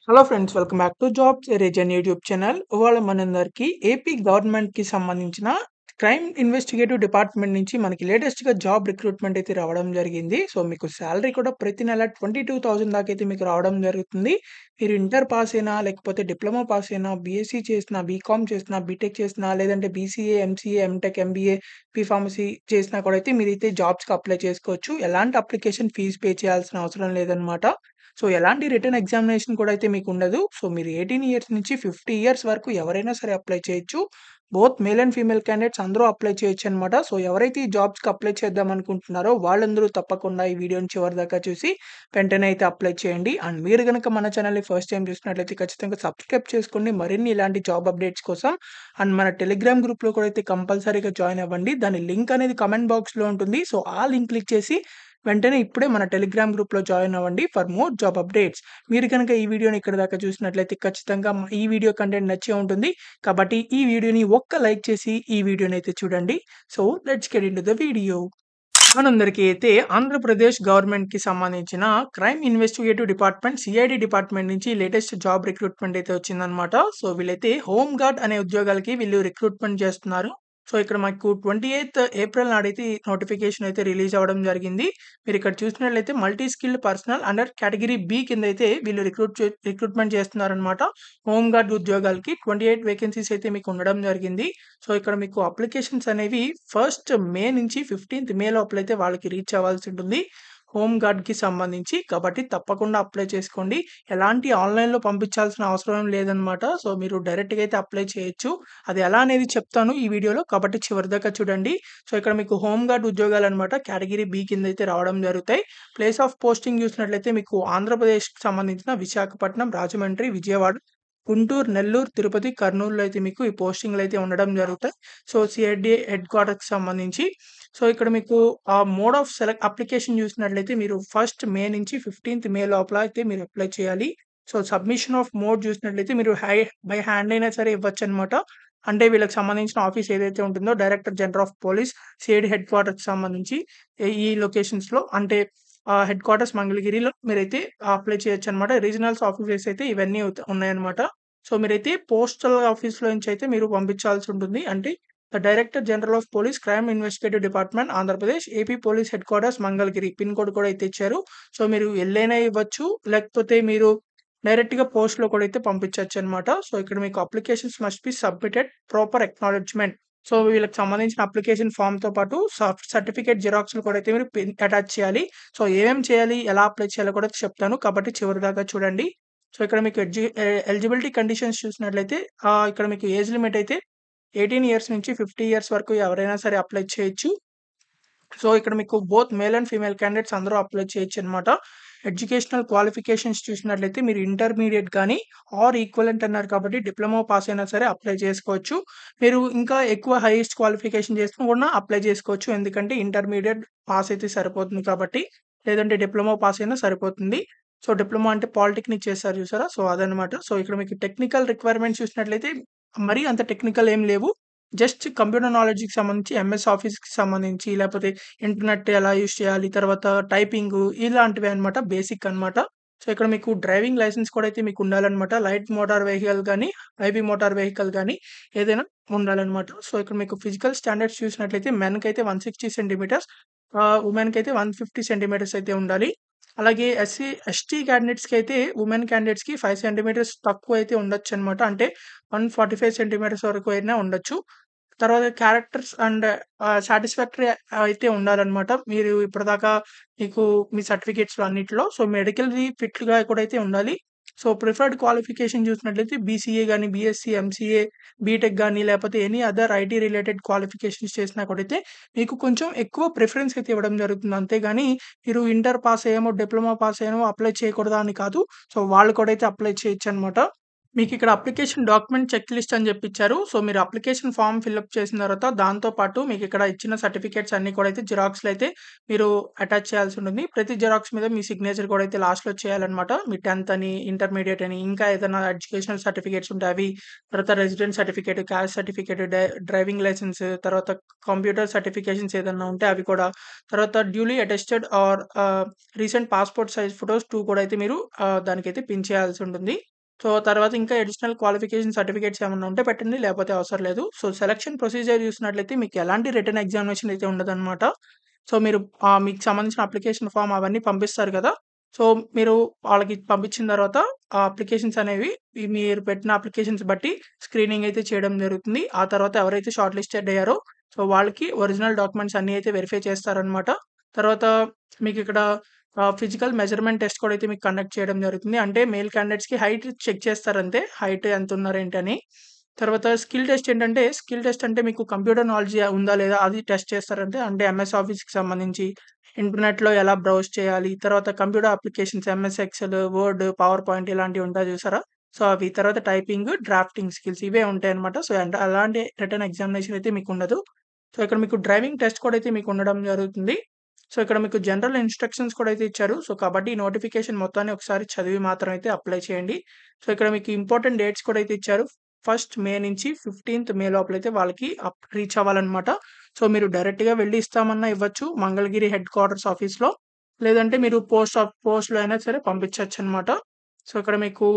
Hello friends, welcome back to jobs reason YouTube channel. ఇవాళ మనందరికీ AP గవర్నమెంట్‌కి సంబంధించిన క్రైమ్ ఇన్వెస్టిగేటివ్ డిపార్ట్మెంట్ నుంచి మనకి లేటెస్ట్‌గా జాబ్ రిక్రూట్మెంట్ అయితే రావడం జరిగింది. సో, మీకు సాలరీ కూడా ప్రతి నెల 22,000 దాకా అయితే మీకు రావడం జరుగుతుంది. మీరు ఇంటర్ పాస్ అయినా, లేకపోతే డిప్లొమా పాస్ అయినా, బీఎస్సీ చేసినా, బీకామ్ చేసినా, బీటెక్ చేసినా, లేదంటే BCA, MCA, MTech, MBA, B Pharmacy చేసినా కూడా అయితే మీరైతే జాబ్స్‌కి అప్లై చేసుకోవచ్చు. ఎలాంటి అప్లికేషన్ ఫీజ్ పే చేయాల్సిన అవసరం లేదనమాట. సో, ఎలాంటి రిటన్ ఎగ్జామినేషన్ కూడా అయితే మీకుండదు. సో, మీరు 18 ఇయర్స్ నుంచి 50 ఇయర్స్ వరకు ఎవరైనా సరే అప్లై చేయొచ్చు. Both male and female candidates అందరూ అప్లై చేయొచ్చనమాట. సో, ఎవరైతే ఈ జాబ్స్‌కి అప్లై చేద్దాం అనుకుంటున్నారో వాళ్ళందరూ తప్పకుండా ఈ వీడియోని చివరి దాకా చూసి వెంటనే అయితే అప్లై చేయండి. అండ్ మీరు గనక మన ఛానెల్‌ని ఫస్ట్ టైమ్ చూసినట్లయితే ఖచ్చితంగా సబ్స్క్రైబ్ చేసుకోండి. మరిన్ని ఇలాంటి జాబ్ అప్డేట్స్ కోసం. అండ్ మన టెలిగ్రామ్ గ్రూప్‌లో కూడా అయితే కంపల్సరీగా జాయిన్ అవ్వండి. దాని లింక్ అనేది కామెంట్ బాక్స్‌లో ఉంటుంది. సో, ఆ లింక్ క్లిక్ చేసి వెంటనే ఇప్పుడే మన టెలిగ్రామ్ గ్రూప్‌లో జాయిన్ అవ్వండి ఫర్ మోర్ జాబ్ అప్డేట్స్. మీరు గనక ఈ వీడియోని ఇక్కడి దాకా చూసినట్లయితే ఖచ్చితంగా ఈ వీడియో కంటెంట్ నచ్చే ఉంటుంది. కాబట్టి ఈ వీడియోని ఒక్క లైక్ చేసి ఈ వీడియోనైతే చూడండి. So, let's get into the video. మనందరికీ అయితే ఆంధ్రప్రదేశ్ గవర్నమెంట్‌కి సంబంధించిన crime investigative department CID department నుంచి లేటెస్ట్ జాబ్ రిక్రూట్మెంట్ అయితే వచ్చిందనమాట. సో, వీళ్ళైతే హోమ్ గార్డ్ అనే ఉద్యోగాలకి వీళ్ళు రిక్రూట్మెంట్ చేస్తున్నారు. సో, ఇక్కడ మాకు 28థ్ ఏప్రిల్ నాడైతే ఈ నోటిఫికేషన్ అయితే రిలీజ్ అవ్వడం జరిగింది. మీరిక్కడ చూసినట్లయితే multi skilled personnel under category B కిందైతే వీళ్ళు రిక్రూట్మెంట్ చేస్తున్నారనమాట. హోమ్ గార్డ్ ఉద్యోగాలకి 28 వేకెన్సీస్ అయితే మీకు ఉండడం జరిగింది. సో, ఇక్కడ మీకు అప్లికేషన్స్ అనేవి ఫస్ట్ మే నుంచి 15థ్ మే లోపలైతే వాళ్ళకి రీచ్ అవ్వాల్సి ఉంటుంది. హోమ్ గార్డ్‌కి సంబంధించి. కాబట్టి తప్పకుండా అప్లై చేసుకోండి. ఎలాంటి ఆన్‌లైన్‌లో పంపించాల్సిన అవసరం ఏం లేదనమాట. సో, మీరు డైరెక్ట్‌గా అయితే అప్లై చేయొచ్చు. అది ఎలా అనేది చెప్తాను ఈ వీడియోలో. కాబట్టి చివరిదాకా చూడండి. సో, ఇక్కడ మీకు హోమ్ గార్డ్ ఉద్యోగాలనమాట కేటగిరీ బి కిందైతే రావడం జరుగుతాయి. ప్లేస్ ఆఫ్ పోస్టింగ్ చూసినట్లయితే మీకు ఆంధ్రప్రదేశ్‌కి సంబంధించిన విశాఖపట్నం, రాజమండ్రి, విజయవాడ, గుంటూరు, నెల్లూరు, తిరుపతి, కర్నూలులో అయితే మీకు ఈ పోస్టింగ్‌లయితే ఉండడం జరుగుతాయి. సో, సీఐడీ హెడ్ క్వార్టర్స్‌కి సంబంధించి. సో, ఇక్కడ మీకు మోడ్ ఆఫ్ అప్లికేషన్ చూసినట్లయితే మీరు ఫస్ట్ మే నుంచి 15థ్ మే లోపల అయితే మీరు అప్లై చేయాలి. సో, సబ్మిషన్ ఆఫ్ మోడ్ చూసినట్లయితే మీరు బై హ్యాండ్ అయినా సరే ఇవ్వచ్చనమాట. అంటే వీళ్ళకి సంబంధించిన ఆఫీస్ ఏదైతే ఉంటుందో director general of police CID హెడ్ క్వార్టర్స్‌కి సంబంధించి ఈ లొకేషన్స్‌లో అంటే హెడ్ క్వార్టర్స్ మంగళగిరిలో మీరైతే అప్లై చేయొచ్చనమాట. రీజనల్స్ ఆఫీసెస్ అయితే ఇవన్నీ ఉన్నాయన్నమాట. సో, మీరైతే పోస్టల్ ఆఫీస్‌లో నుంచి అయితే మీరు పంపించాల్సి ఉంటుంది. అంటే the director general of police crime investigative department Andhra Pradesh, AP police headquarters Mangalagiri pin code కూడా అయితే ఇచ్చారు. సో, మీరు ఎల్లైనా ఇవ్వచ్చు. లేకపోతే మీరు డైరెక్ట్‌గా పోస్ట్‌లో కూడా అయితే పంపించొచ్చనమాట. సో, ఇక్కడ మీకు applications must be submitted proper acknowledgement. So, వీళ్ళకి సంబంధించిన అప్లికేషన్ ఫార్మ్‌తో పాటు సర్టిఫికేట్ జిరాక్స్‌లు కూడా అయితే మీరు అటాచ్ చేయాలి. సో, ఏమేమి చేయాలి? ఎలా అప్లై చేయాలో కూడా చెప్తాను. కాబట్టి చివరిదాకా చూడండి. సో, ఇక్కడ మీకు ఎలిజిబిలిటీ కండిషన్స్ చూసినట్లయితే ఇక్కడ మీకు ఏజ్ లిమిట్ అయితే 18 ఇయర్స్ నుంచి 50 ఇయర్స్ వరకు ఎవరైనా సరే అప్లై చేయొచ్చు. సో, ఇక్కడ మీకు both male and female candidates అందరూ అప్లై చేయొచ్చనమాట. ఎడ్యుకేషనల్ క్వాలిఫికేషన్స్ చూసినట్లయితే మీరు ఇంటర్మీడియేట్ గాని ఆర్ ఈక్వలెంట్ అన్నారు కాబట్టి డిప్లొమా పాస్ అయినా సరే అప్లై చేసుకోవచ్చు. మీరు ఇంకా ఎక్కువ హైయెస్ట్ క్వాలిఫికేషన్ చేసుకొని కూడా అప్లై చేసుకోవచ్చు. ఎందుకంటే ఇంటర్మీడియేట్ పాస్ అయితే సరిపోతుంది కాబట్టి. లేదంటే డిప్లొమా పాస్ అయినా సరిపోతుంది. సో, డిప్లొమా అంటే పాలిటెక్నిక్ చేశారు చూసారా? సో, అదనమాట. సో, ఇక్కడ మీకు టెక్నికల్ రిక్వైర్మెంట్స్ చూసినట్లయితే మరీ అంత టెక్నికల్ ఏం లేవు. జస్ట్ కంప్యూటర్ నాలెడ్జ్‌కి సంబంధించి ఎంఎస్ ఆఫీస్‌కి సంబంధించి లేపోతే ఇంటర్నెట్ ఎలా యూజ్ చేయాలి, తర్వాత టైపింగు ఇలాంటివే అన్నమాట. బేసిక్ అన్నమాట. సో, ఇక్కడ మీకు డ్రైవింగ్ లైసెన్స్ కూడా అయితే మీకు ఉండాలన్నమాట. లైట్ మోటార్ వెహికల్ గాని, హెవీ మోటార్ వెహికల్ గాని ఏదైనా ఉండాలన్నమాట. సో, ఇక్కడ మీకు ఫిజికల్ స్టాండర్డ్స్ చూసినట్లయితే మెన్‌కైతే 160 సెంటీమీటర్స్, వుమెన్‌కైతే 150 సెంటీమీటర్స్ అయితే ఉండాలి. అలాగే ఎస్టీ క్యాండిడేట్స్‌కైతే వుమెన్ క్యాండిడేట్స్‌కి 5 సెంటీమీటర్స్ తక్కువైతే ఉండొచ్చన్నమాట. అంటే 145 సెంటీమీటర్స్ వరకు అయినా ఉండొచ్చు. తర్వాత క్యారెక్టర్స్ అండ్ సాటిస్ఫాక్టరీ అయితే ఉండాలన్నమాట. మీరు ఇప్పటిదాకా మీకు మీ సర్టిఫికేట్స్‌లో అన్నిట్లో. సో, మెడికల్‌వి ఫిట్‌గా కూడా అయితే ఉండాలి. సో, ప్రిఫర్డ్ క్వాలిఫికేషన్ చూసినట్లయితే బీసీఏ గాని, బీఎస్సీ, ఎంసీఏ, బీటెక్ గాని లేకపోతే any other IT related qualifications చేసినా కూడా అయితే మీకు కొంచెం ఎక్కువ ప్రిఫరెన్స్ అయితే ఇవ్వడం జరుగుతుంది. అంతేగాని మీరు ఇంటర్ పాస్ అయ్యామో, డిప్లొమా పాస్ అయ్యామో అప్లై చేయకూడదా అని కాదు. సో, వాళ్ళు కూడా అయితే అప్లై చేయొచ్చన్నమాట. మీకిక్కడ అప్లికేషన్ డాక్యుమెంట్ చెక్ లిస్ట్ అని జెప్పిచ్చారు. సో, మీరు అప్లికేషన్ ఫార్మ్ ఫిలప్ చేసిన తర్వాత దాంతో పాటు మీకిక్కడ ఇచ్చిన సర్టిఫికేట్స్ అన్నీ కూడా అయితే జిరాక్స్‌లు అయితే మీరు అటాచ్ చేయాల్సుంటుంది. ప్రతి జిరాక్స్ మీద మీ సిగ్నేచర్ కూడా అయితే లాస్ట్‌లో చేయాలన్నమాట. మీ 10థ్ అని, ఇంటర్మీడియేట్ అని, ఇంకా ఏదైనా ఎడ్యుకేషనల్ సర్టిఫికేట్స్ ఉంటే అవి, తర్వాత residence certificate, caste certificate, driving licence, తర్వాత కంప్యూటర్ సర్టిఫికేషన్స్ ఏదన్నా ఉంటే అవి కూడా, తర్వాత duly attested or recent passport size photos 2 కూడా అయితే మీరు దానికైతే పిన్ చేయాల్సుంటుంది. సో, తర్వాత ఇంకా అడిషనల్ క్వాలిఫికేషన్ సర్టిఫికేట్స్ ఏమన్నా ఉంటే పెట్టండి. లేపోతే అవసరం లేదు. సో, సెలక్షన్ ప్రొసీజర్ చూసినట్లయితే మీకు ఎలాంటి రిటన్ ఎగ్జామినేషన్ అయితే ఉండదనమాట. సో, మీరు మీకు సంబంధించిన అప్లికేషన్ ఫార్మ్ అవన్నీ పంపిస్తారు కదా! సో, మీరు వాళ్ళకి పంపించిన తర్వాత ఆ అప్లికేషన్స్ అనేవి మీరు పెట్టిన అప్లికేషన్స్ బట్టి స్క్రీనింగ్ అయితే చేయడం జరుగుతుంది. ఆ తర్వాత ఎవరైతే షార్ట్ లిస్టెడ్ అయ్యారో సో, వాళ్ళకి ఒరిజినల్ డాక్యుమెంట్స్ అన్నీ అయితే వెరిఫై చేస్తారనమాట. తర్వాత మీకిక్కడ ఫిజికల్ మెజర్‌మెంట్ టెస్ట్ కూడా అయితే మీకు కండక్ట్ చేయడం జరుగుతుంది. అంటే మేల్ క్యాండిడేట్స్‌కి హైట్ చెక్ చేస్తారంతే. హైట్ ఎంతున్నారు ఏంటని. తర్వాత స్కిల్ టెస్ట్ ఏంటంటే, స్కిల్ టెస్ట్ అంటే మీకు కంప్యూటర్ నాలెడ్జ్ ఉందా లేదా అది టెస్ట్ చేస్తారంతే. అంటే ఎంఎస్ ఆఫీస్‌కి సంబంధించి ఇంటర్నెట్‌లో ఎలా బ్రౌజ్ చేయాలి, తర్వాత computer applications MS Excel, word, power point ఇలాంటివి ఉంటాయి చూసారా? సో, అవి. తర్వాత టైపింగ్, డ్రాఫ్టింగ్ స్కిల్స్ ఇవే ఉంటాయన్నమాట. సో, అంటే అలాంటి రిటన్ ఎగ్జామినేషన్ అయితే మీకుండదు. సో, ఇక్కడ మీకు డ్రైవింగ్ టెస్ట్ కూడా అయితే మీకు ఉండడం జరుగుతుంది. సో, ఇక్కడ మీకు జనరల్ ఇన్‌స్ట్రక్షన్స్ కూడా అయితే ఇచ్చారు. సో, కాబట్టి ఈ నోటిఫికేషన్ మొత్తాన్ని ఒకసారి చదివి మాత్రం అయితే అప్లై చేయండి. సో, ఇక్కడ మీకు ఇంపార్టెంట్ డేట్స్ కూడా అయితే ఇచ్చారు. 1 మే నుంచి 15థ్ మే లోపలైతే వాళ్ళకి రీచ్ అవ్వాలన్నమాట. సో, మీరు డైరెక్ట్‌గా వెళ్లి ఇస్తామన్నా ఇవ్వచ్చు మంగళగిరి హెడ్ క్వార్టర్స్ ఆఫీస్‌లో. లేదంటే మీరు పోస్ట్‌లో అయినా సరే పంపించొచ్చన్నమాట. సో, ఇక్కడ మీకు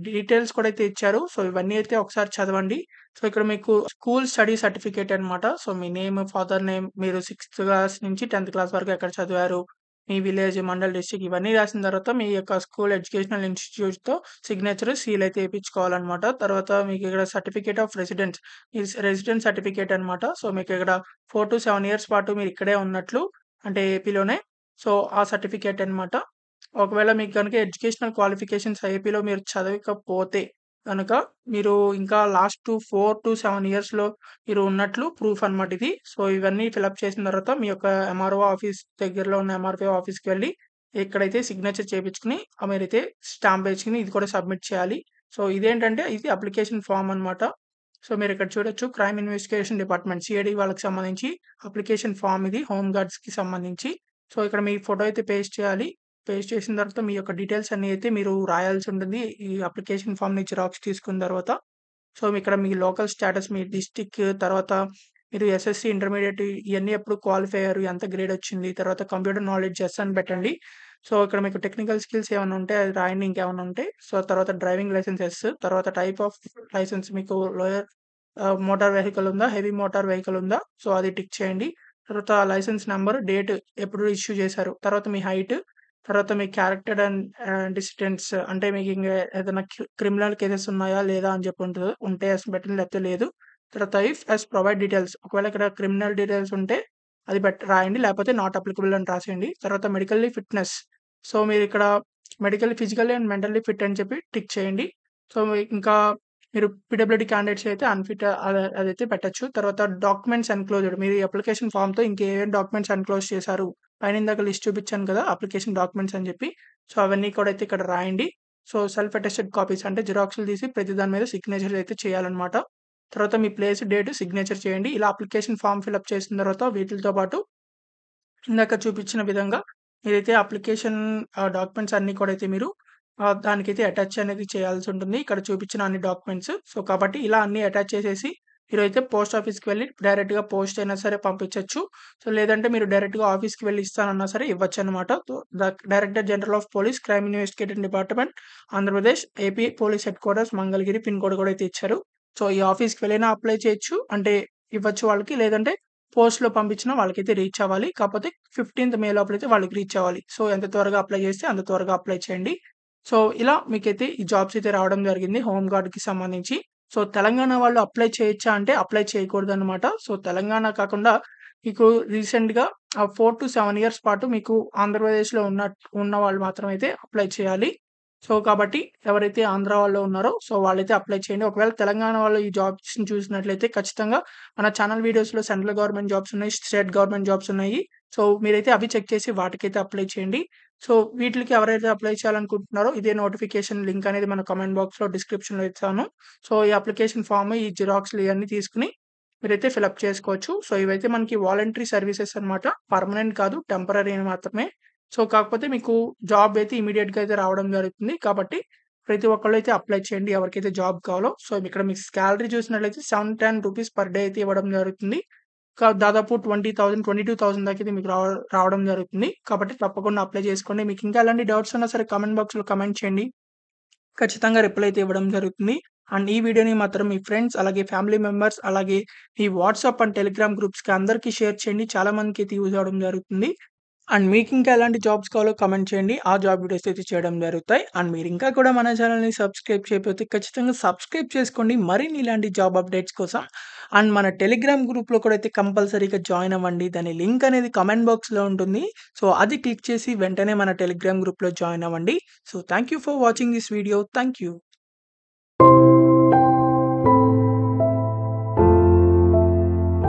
డీటెయిల్స్ కూడా అయితే ఇచ్చారు. సో, ఇవన్నీ అయితే ఒకసారి చదవండి. సో, ఇక్కడ మీకు స్కూల్ స్టడీ సర్టిఫికేట్ అన్నమాట. సో, మీ నేమ్, ఫాదర్ నేమ్, మీరు 6థ్ క్లాస్ నుంచి 10థ్ క్లాస్ వరకు ఎక్కడ చదివారు, మీ విలేజ్, మండల్, డిస్ట్రిక్ట్ ఇవన్నీ రాసిన తర్వాత మీ యొక్క స్కూల్ ఎడ్యుకేషనల్ ఇన్‌స్టిట్యూట్‌తో సిగ్నేచర్, సీల్ అయితే ఏపించుకోవాలన్నమాట. తర్వాత మీకు ఇక్కడ certificate of residence residence certificate అన్నమాట. సో, మీకు ఇక్కడ 4-7 ఇయర్స్ పాటు మీరు ఇక్కడే ఉన్నట్లు అంటే ఏపీలోనే. సో, ఆ సర్టిఫికేట్ అన్నమాట. ఒకవేళ మీకు గనుక ఎడ్యుకేషనల్ క్వాలిఫికేషన్స్ ఐఐపీలో మీరు చదవకపోతే గనక మీరు ఇంకా లాస్ట్ 4-7 ఇయర్స్‌లో మీరు ఉన్నట్లు ప్రూఫ్ అనమాట ఇది. సో, ఇవన్నీ ఫిలప్ చేసిన తర్వాత మీ యొక్క ఎంఆర్ఓ ఆఫీస్ దగ్గరలో ఉన్న ఎంఆర్‌ఓ ఆఫీస్‌కి వెళ్లి ఇక్కడైతే సిగ్నేచర్ చేపించుకొని మీరైతే స్టాంప్ వేసుకొని ఇది కూడా సబ్మిట్ చేయాలి. సో, ఇదేంటంటే ఇది అప్లికేషన్ ఫార్మ్ అనమాట. సో, మీరిక్కడ చూడొచ్చు క్రైమ్ ఇన్వెస్టిగేషన్ డిపార్ట్మెంట్ సీఐడీ వాళ్ళకి సంబంధించి అప్లికేషన్ ఫార్మ్ ఇది హోమ్ గార్డ్స్‌కి సంబంధించి. సో, ఇక్కడ మీ ఫోటో అయితే పేస్ట్ చేయాలి. పేస్ట్ చేసిన తర్వాత మీ యొక్క డీటెయిల్స్ అన్నీ అయితే మీరు రాయాల్సి ఉంటుంది. ఈ అప్లికేషన్ ఫామ్‌ని జిరాక్స్ తీసుకున్న తర్వాత. సో, ఇక్కడ మీ లోకల్ స్టేటస్, మీ డిస్ట్రిక్ట్, తర్వాత మీరు ఎస్ఎస్‌సి, ఇంటర్మీడియేట్ ఇయన్నీ ఎప్పుడు క్వాలిఫై అయ్యారు, ఎంత గ్రేడ్ వచ్చింది, తర్వాత కంప్యూటర్ నాలెడ్జ్ యెస్ అని పెట్టండి. సో, ఇక్కడ మీకు టెక్నికల్ స్కిల్స్ ఏమన్నా ఉంటే అది రాయండి ఇంకేమన్నా ఉంటే. సో, తర్వాత డ్రైవింగ్ లైసెన్స్ యెస్, తర్వాత టైప్ ఆఫ్ లైసెన్స్ మీకు లోయర్ మోటార్ వెహికల్ ఉందా, హెవీ మోటార్ వెహికల్ ఉందా, సో, అది టిక్ చేయండి. తర్వాత లైసెన్స్ నంబర్, డేట్ ఎప్పుడు ఇష్యూ చేశారు, తర్వాత మీ హైట్, తర్వాత మీ క్యారెక్టర్ అండ్ డిసిడెంట్స్ అంటే మీకు ఇంక ఏదైనా క్రిమినల్ కేసెస్ ఉన్నాయా లేదా అని చెప్పి ఉంటది. ఉంటే యెస్ పెట్టండి లేకపోతే లేదు. తర్వాత ఇఫ్ యెస్ ప్రొవైడ్ డీటెయిల్స్ ఒకవేళ ఇక్కడ క్రిమినల్ డీటెయిల్స్ ఉంటే అది రాయండి. లేకపోతే నాట్ అప్లికబుల్ అని రాసేయండి. తర్వాత మెడికల్లీ ఫిట్‌నెస్. సో, మీరిక్కడ medically, physically and mentally fit అని చెప్పి టిక్ చేయండి. సో, ఇంకా మీరు పీడబ్ల్యూడీ క్యాండిడేట్స్ అయితే అన్‌ఫిట్ అదైతే పెట్టొచ్చు. తర్వాత డాక్యుమెంట్స్ ఎన్‌క్లోజ్డ్ మీరు ఈ అప్లికేషన్ ఫార్మ్‌తో ఇంకేమేం డాక్యుమెంట్స్ ఎన్‌క్లోజ్ చేశారు. పైన ఇందాక లిస్ట్ చూపించాను కదా! అప్లికేషన్ డాక్యుమెంట్స్ అని చెప్పి. సో, అవన్నీ కూడా అయితే ఇక్కడ రాయండి. సో, సెల్ఫ్ అటెస్టెడ్ కాపీస్ అంటే జిరాక్స్‌లు తీసి ప్రతి దాని మీద సిగ్నేచర్ అయితే చేయాలన్నమాట. తర్వాత మీ ప్లేస్, డేట్, సిగ్నేచర్ చేయండి. ఇలా అప్లికేషన్ ఫార్మ్ ఫిలప్ చేసిన తర్వాత వీటిలతో పాటు ఇందాక చూపించిన విధంగా మీరైతే అప్లికేషన్ డాక్యుమెంట్స్ అన్నీ కూడా అయితే మీరు దానికైతే అటాచ్ అనేది చేయాల్సి ఉంటుంది. ఇక్కడ చూపించిన అన్ని డాక్యుమెంట్స్. సో, కాబట్టి ఇలా అన్నీ అటాచ్ చేసేసి మీరైతే పోస్ట్ ఆఫీస్‌కి వెళ్లి డైరెక్ట్‌గా పోస్ట్ అయినా సరే పంపించొచ్చు. సో, లేదంటే మీరు డైరెక్ట్‌గా ఆఫీస్‌కి వెళ్లి ఇస్తానన్నా సరే ఇవ్వచ్చనమాట. So, the director general of police crime investigating department Andhra Pradesh AP police headquarters Mangalagiri pin code కూడా అయితే ఇచ్చారు. సో, ఈ ఆఫీస్‌కి వెళ్ళైనా అప్లై చేయొచ్చు. అంటే ఇవ్వచ్చు వాళ్ళకి. లేదంటే పోస్ట్‌లో పంపించినా వాళ్ళకైతే రీచ్ అవ్వాలి. కాకపోతే 15థ్ మే లోపలైతే వాళ్ళకి రీచ్ అవ్వాలి. సో, ఎంత త్వరగా అప్లై చేస్తే అంత త్వరగా అప్లై చేయండి. సో, ఇలా మీకైతే ఈ జాబ్స్ అయితే రావడం జరిగింది హోమ్ గార్డ్‌కి సంబంధించి. సో, తెలంగాణ వాళ్ళు అప్లై చేయొచ్చా అంటే అప్లై చేయకూడదనమాట. సో, తెలంగాణ కాకుండా మీకు రీసెంట్‌గా 4-7 ఇయర్స్ పాటు మీకు ఆంధ్రప్రదేశ్‌లో ఉన్న వాళ్ళు మాత్రమైతే అప్లై చేయాలి. సో, కాబట్టి ఎవరైతే ఆంధ్ర వాళ్ళు ఉన్నారో సో, వాళ్ళైతే అప్లై చేయండి. ఒకవేళ తెలంగాణ వాళ్ళు ఈ జాబ్స్‌ని చూసినట్లయితే ఖచ్చితంగా మన ఛానల్ వీడియోస్‌లో సెంట్రల్ గవర్నమెంట్ జాబ్స్ ఉన్నాయి. స్టేట్ గవర్నమెంట్ జాబ్స్ ఉన్నాయి. సో, మీరైతే అవి చెక్ చేసి వాటికైతే అప్లై చేయండి. సో, వీటిలకి ఎవరైతే అప్లై చేయాలనుకుంటున్నారో ఇదే నోటిఫికేషన్ లింక్ అనేది మన కామెంట్ బాక్స్‌లో, డిస్క్రిప్షన్‌లో ఇస్తాను. సో, ఈ అప్లికేషన్ ఫార్మ్, ఈ జిరాక్స్‌లు ఇయన్నీ తీసుకొని మీరైతే ఫిలప్ చేసుకోవచ్చు. సో, ఇవైతే మనకి వాలంటరీ సర్వీసెస్ అన్నమాట. పర్మనెంట్ కాదు. టెంపరరీ మాత్రమే. సో, కాకపోతే మీకు జాబ్ అయితే ఇమ్మీడియేట్‌గా అయితే రావడం జరుగుతుంది. కాబట్టి ప్రతి ఒక్కళ్ళు అయితే అప్లై చేయండి. ఎవరికైతే జాబ్ కావాలో. సో, ఇక్కడ మీకు సాలరీ చూసినట్లయితే ₹710 పర్ డే అయితే ఇవ్వడం జరుగుతుంది. దాదాపు 20,000, 22,000 దాకా అయితే మీకు రావడం జరుగుతుంది. కాబట్టి తప్పకుండా అప్లై చేసుకోండి. మీకు ఇంకా ఎలాంటి డౌట్స్ ఉన్నా సరే కామెంట్ బాక్స్‌లో కామెంట్ చేయండి. ఖచ్చితంగా రిప్లై అయితే ఇవ్వడం జరుగుతుంది. అండ్ ఈ వీడియోని మాత్రం మీ ఫ్రెండ్స్, అలాగే ఫ్యామిలీ మెంబర్స్, అలాగే మీ వాట్సాప్ అండ్ టెలిగ్రామ్ గ్రూప్స్‌కి అందరికి షేర్ చేయండి. చాలా మందికైతే యూజ్ అవ్వడం జరుగుతుంది. అండ్ మీకింకా ఎలాంటి జాబ్స్ కావాలో కామెంట్ చేయండి. ఆ జాబ్ వీడియోస్ అయితే చేయడం జరుగుతాయి. అండ్ మీరింకా కూడా మన ఛానెల్‌ని సబ్స్క్రైబ్ చేయకపోతే ఖచ్చితంగా సబ్స్క్రైబ్ చేసుకోండి. మరిన్ని ఇలాంటి జాబ్ అప్డేట్స్ కోసం. అండ్ మన టెలిగ్రామ్ గ్రూప్‌లో కూడా అయితే కంపల్సరీగా జాయిన్ అవ్వండి. దాని లింక్ అనేది కామెంట్ బాక్స్‌లో ఉంటుంది. సో, అది క్లిక్ చేసి వెంటనే మన టెలిగ్రామ్ గ్రూప్‌లో జాయిన్ అవ్వండి. So, thank you for watching this video. Thank you.